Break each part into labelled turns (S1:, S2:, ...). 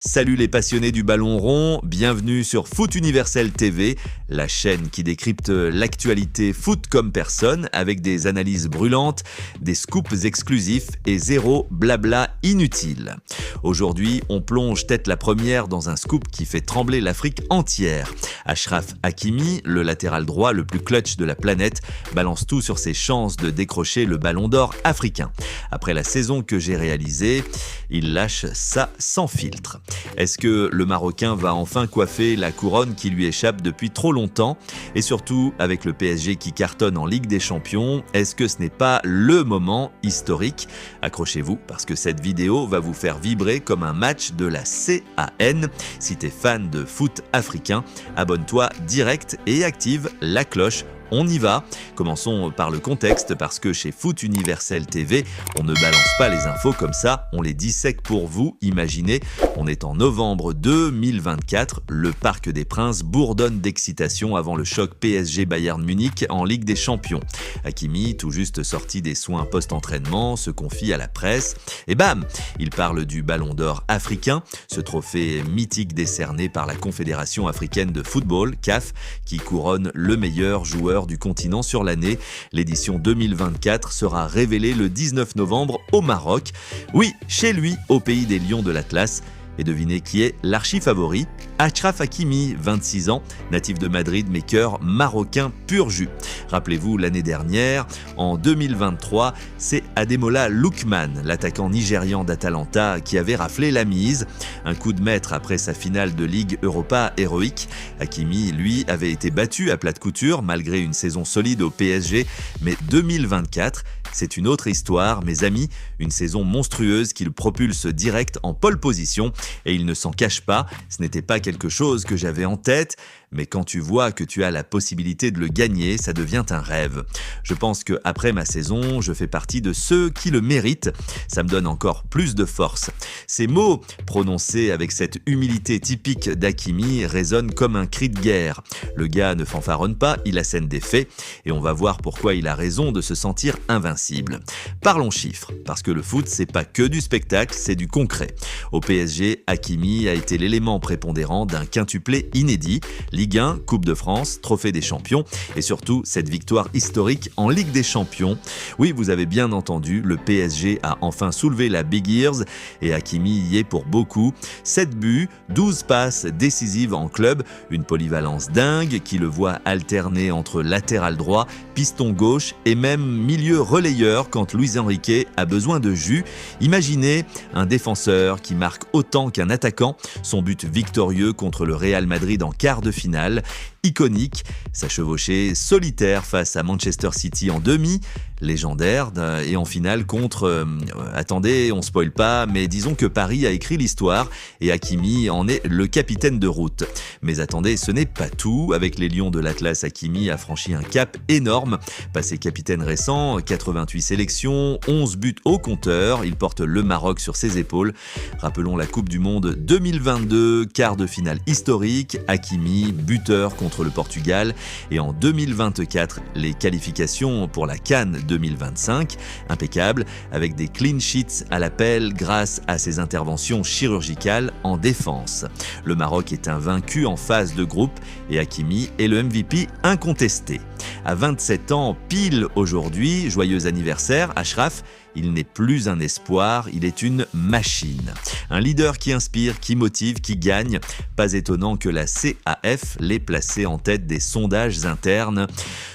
S1: Salut les passionnés du ballon rond, bienvenue sur Foot Universel TV, la chaîne qui décrypte l'actualité foot comme personne avec des analyses brûlantes, des scoops exclusifs et zéro blabla inutile. Aujourd'hui, on plonge tête la première dans un scoop qui fait trembler l'Afrique entière. Achraf Hakimi, le latéral droit le plus clutch de la planète, balance tout sur ses chances de décrocher le ballon d'or africain. Après la saison que j'ai réalisée, il lâche ça sans filtre. Est-ce que le Marocain va enfin coiffer la couronne qui lui échappe depuis trop longtemps? Et surtout, avec le PSG qui cartonne en Ligue des Champions, est-ce que ce n'est pas le moment historique? Accrochez-vous parce que cette vidéo va vous faire vibrer comme un match de la CAN. Si t'es fan de foot africain, abonne-toi direct et active la cloche. On y va. Commençons par le contexte parce que chez Foot Universel TV, on ne balance pas les infos comme ça, on les dissèque pour vous. Imaginez, on est en novembre 2024, le Parc des Princes bourdonne d'excitation avant le choc PSG Bayern Munich en Ligue des Champions. Hakimi, tout juste sorti des soins post-entraînement, se confie à la presse et bam, il parle du Ballon d'Or africain, ce trophée mythique décerné par la Confédération africaine de football, CAF, qui couronne le meilleur joueur du continent sur l'année. L'édition 2024 sera révélée le 19 novembre au Maroc. Oui, chez lui, au pays des lions de l'Atlas. Et devinez qui est l'archi-favori? Achraf Hakimi, 26 ans, natif de Madrid mais cœur marocain pur jus. Rappelez-vous l'année dernière, en 2023, c'est Ademola Lookman, l'attaquant nigérian d'Atalanta, qui avait raflé la mise. Un coup de maître après sa finale de Ligue Europa héroïque. Hakimi, lui, avait été battu à plate couture malgré une saison solide au PSG, mais 2024, c'est une autre histoire, mes amis, une saison monstrueuse qui le propulse direct en pole position et il ne s'en cache pas, ce n'était pas quelque chose que j'avais en tête, mais quand tu vois que tu as la possibilité de le gagner, ça devient un rêve. Je pense qu'après ma saison, je fais partie de ceux qui le méritent, ça me donne encore plus de force. Ces mots, prononcés avec cette humilité typique d'Hakimi, résonnent comme un cri de guerre. Le gars ne fanfaronne pas, il assène des faits, et on va voir pourquoi il a raison de se sentir invincible. Parlons chiffres, parce que le foot, c'est pas que du spectacle, c'est du concret. Au PSG, Hakimi a été l'élément prépondérant d'un quintuplé inédit, Ligue 1, Coupe de France, Trophée des Champions et surtout cette victoire historique en Ligue des Champions. Oui, vous avez bien entendu, le PSG a enfin soulevé la Big Ears et Hakimi y est pour beaucoup. 7 buts, 12 passes décisives en club, une polyvalence dingue qui le voit alterner entre latéral droit, piston gauche et même milieu relayeur quand Luis Enrique a besoin de jus. Imaginez un défenseur qui marque autant qu'un attaquant, son but victorieux contre le Real Madrid en quart de finale, iconique, sa chevauchée solitaire face à Manchester City en demi, légendaire, et en finale contre... attendez, on spoil pas, mais disons que Paris a écrit l'histoire et Hakimi en est le capitaine de route. Mais attendez, ce n'est pas tout, avec les Lions de l'Atlas, Hakimi a franchi un cap énorme, passé capitaine récent, 88 sélections, 11 buts au compteur, il porte le Maroc sur ses épaules. Rappelons la Coupe du Monde 2022, quart de finale historique, Hakimi, buteur contre le Portugal, et en 2024, les qualifications pour la CAN 2025, impeccable, avec des clean sheets à l'appel grâce à ses interventions chirurgicales en défense. Le Maroc est invaincu en phase de groupe et Hakimi est le MVP incontesté. À 27 ans pile aujourd'hui, joyeux anniversaire Achraf, il n'est plus un espoir, il est une machine. Un leader qui inspire, qui motive, qui gagne. Pas étonnant que la CAF l'ait placé en tête des sondages internes.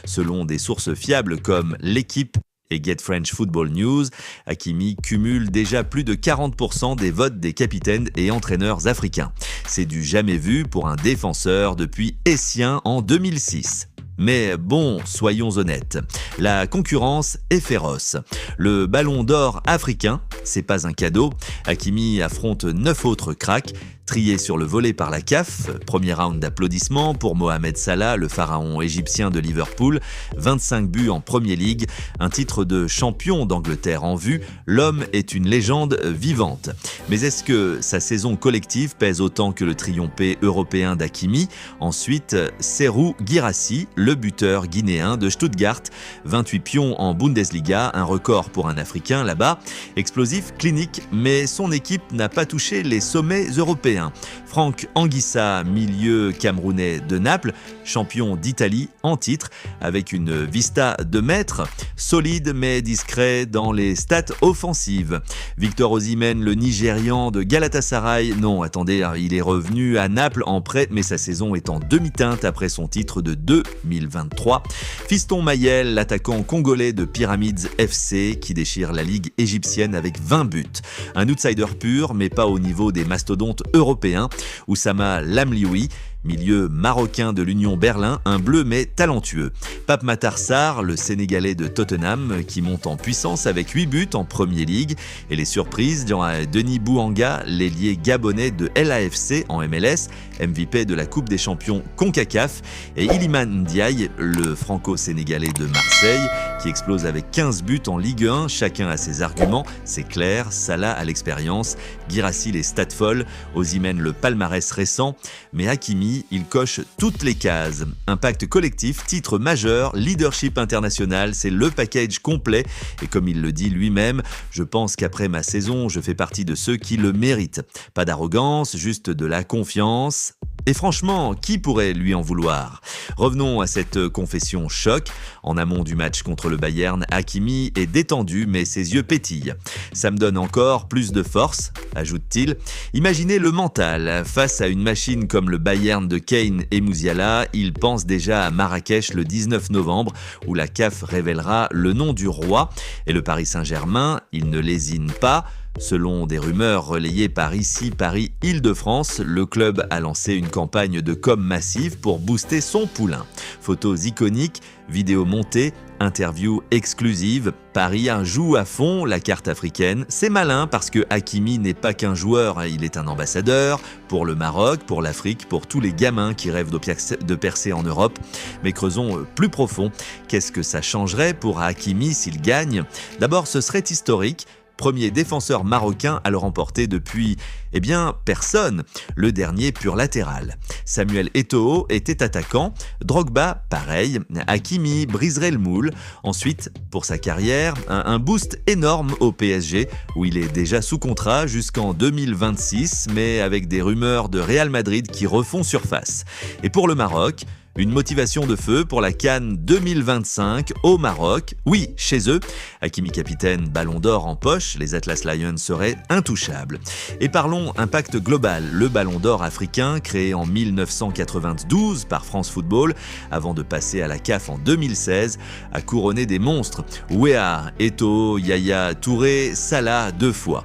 S1: Selon des sources fiables comme L'Équipe et Get French Football News, Hakimi cumule déjà plus de 40% des votes des capitaines et entraîneurs africains. C'est du jamais vu pour un défenseur depuis Essien en 2006. Mais bon, soyons honnêtes, la concurrence est féroce. Le ballon d'or africain, c'est pas un cadeau. Hakimi affronte 9 autres cracks, triés sur le volet par la CAF. Premier round d'applaudissements pour Mohamed Salah, le pharaon égyptien de Liverpool. 25 buts en Premier League, un titre de champion d'Angleterre en vue. L'homme est une légende vivante. Mais est-ce que sa saison collective pèse autant que le triomphé européen d'Hakimi? Ensuite, Serhou Guirassy, le buteur guinéen de Stuttgart. 28 pions en Bundesliga, un record pour un Africain là-bas. Explosif, clinique, mais son équipe n'a pas touché les sommets européens. européens. Franck Anguissa, milieu camerounais de Naples, champion d'Italie en titre, avec une vista de maître, solide mais discret dans les stats offensives. Victor Osimhen, le Nigérian de Galatasaray, non, attendez, il est revenu à Naples en prêt, mais sa saison est en demi-teinte après son titre de 2023. Fiston Mayel, l'attaquant congolais de Pyramids FC, qui déchire la ligue égyptienne avec 20 buts. Un outsider pur, mais pas au niveau des mastodontes européens. Oussama Lamlioui, milieu marocain de l'Union Berlin, un bleu mais talentueux. Pape Matar Sarr, le Sénégalais de Tottenham, qui monte en puissance avec 8 buts en Premier League. Et les surprises, Denis Bouanga, l'ailier gabonais de LAFC en MLS, MVP de la Coupe des Champions CONCACAF. Et Iliman Ndiaye, le franco-sénégalais de Marseille, qui explose avec 15 buts en Ligue 1. Chacun a ses arguments, c'est clair. Salah a l'expérience, Guirassy les stats folles, Osimhen le palmarès récent. Mais Hakimi, il coche toutes les cases. Impact collectif, titre majeur, leadership international, c'est le package complet. Et comme il le dit lui-même, je pense qu'après ma saison, je fais partie de ceux qui le méritent. Pas d'arrogance, juste de la confiance. Et franchement, qui pourrait lui en vouloir ? Revenons à cette confession choc. En amont du match contre le Bayern, Hakimi est détendu, mais ses yeux pétillent. Ça me donne encore plus de force, ajoute-t-il. Imaginez le mental. Face à une machine comme le Bayern de Kane et Musiala, il pense déjà à Marrakech le 19 novembre, où la CAF révélera le nom du roi. Et le Paris Saint-Germain, il ne lésine pas. Selon des rumeurs relayées par ici, Paris Île-de-France, le club a lancé une campagne de com massive pour booster son poulain. Photos iconiques, vidéos montées, interviews exclusives. Paris joue à fond la carte africaine. C'est malin parce que Hakimi n'est pas qu'un joueur, il est un ambassadeur pour le Maroc, pour l'Afrique, pour tous les gamins qui rêvent de percer en Europe. Mais creusons plus profond. Qu'est-ce que ça changerait pour Hakimi s'il gagne ? D'abord, ce serait historique. Premier défenseur marocain à le remporter depuis, personne. Le dernier pur latéral. Samuel Eto'o était attaquant. Drogba, pareil. Hakimi briserait le moule. Ensuite, pour sa carrière, un boost énorme au PSG, où il est déjà sous contrat jusqu'en 2026, mais avec des rumeurs de Real Madrid qui refont surface. Et pour le Maroc, une motivation de feu pour la CAN 2025 au Maroc. Oui, chez eux. Hakimi capitaine, ballon d'or en poche, les Atlas Lions seraient intouchables. Et parlons impact global. Le ballon d'or africain, créé en 1992 par France Football, avant de passer à la CAF en 2016, a couronné des monstres. Weah, Eto'o, Yaya Touré, Salah 2 fois.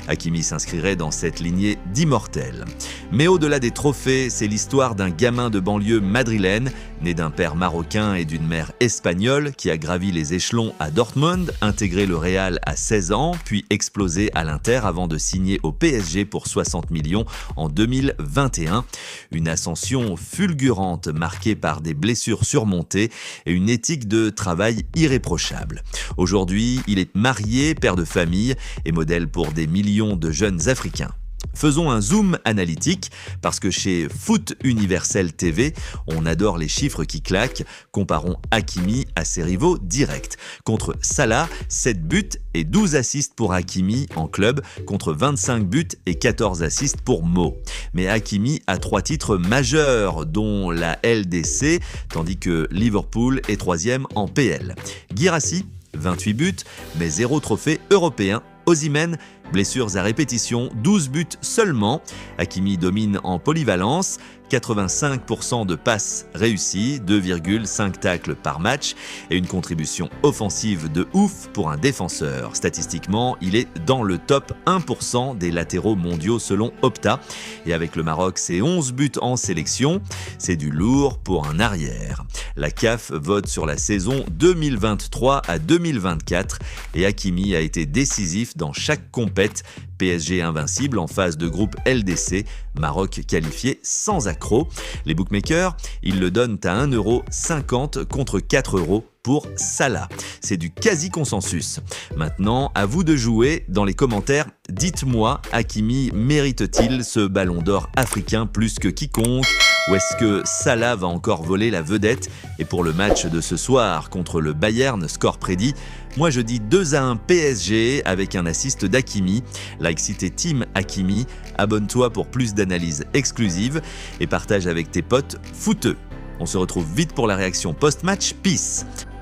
S1: Hakimi s'inscrirait dans cette lignée d'immortels. Mais au-delà des trophées, c'est l'histoire d'un gamin de banlieue madrilène, né d'un père marocain et d'une mère espagnole, qui a gravi les échelons à Dortmund, intégré le Real à 16 ans, puis explosé à l'Inter avant de signer au PSG pour 60 millions en 2021. Une ascension fulgurante marquée par des blessures surmontées et une éthique de travail irréprochable. Aujourd'hui, il est marié, père de famille et modèle pour des millions de jeunes Africains. Faisons un zoom analytique, parce que chez Foot Universel TV, on adore les chiffres qui claquent. Comparons Hakimi à ses rivaux directs. Contre Salah, 7 buts et 12 assists pour Hakimi en club, contre 25 buts et 14 assists pour Mo. Mais Hakimi a 3 titres majeurs, dont la LDC, tandis que Liverpool est 3e en PL. Guirassy, 28 buts, mais 0 trophée européen. Osimhen, blessures à répétition, 12 buts seulement. Hakimi domine en polyvalence, 85% de passes réussies, 2,5 tacles par match et une contribution offensive de ouf pour un défenseur. Statistiquement, il est dans le top 1% des latéraux mondiaux selon Opta. Et avec le Maroc, c'est 11 buts en sélection. C'est du lourd pour un arrière. La CAF vote sur la saison 2023 à 2024 et Hakimi a été décisif dans chaque compète. PSG invincible en phase de groupe LDC, Maroc qualifié sans accroc. Les bookmakers, ils le donnent à 1,50€ contre 4€ pour Salah. C'est du quasi-consensus. Maintenant, à vous de jouer. Dans les commentaires, dites-moi, Hakimi mérite-t-il ce ballon d'or africain plus que quiconque ? Ou est-ce que Salah va encore voler la vedette ? Et pour le match de ce soir contre le Bayern, score prédit Moi je dis 2-1 PSG avec un assist d'Hakimi. Like cité Team Hakimi, abonne-toi pour plus d'analyses exclusives et partage avec tes potes footeux. On se retrouve vite pour la réaction post-match. Peace.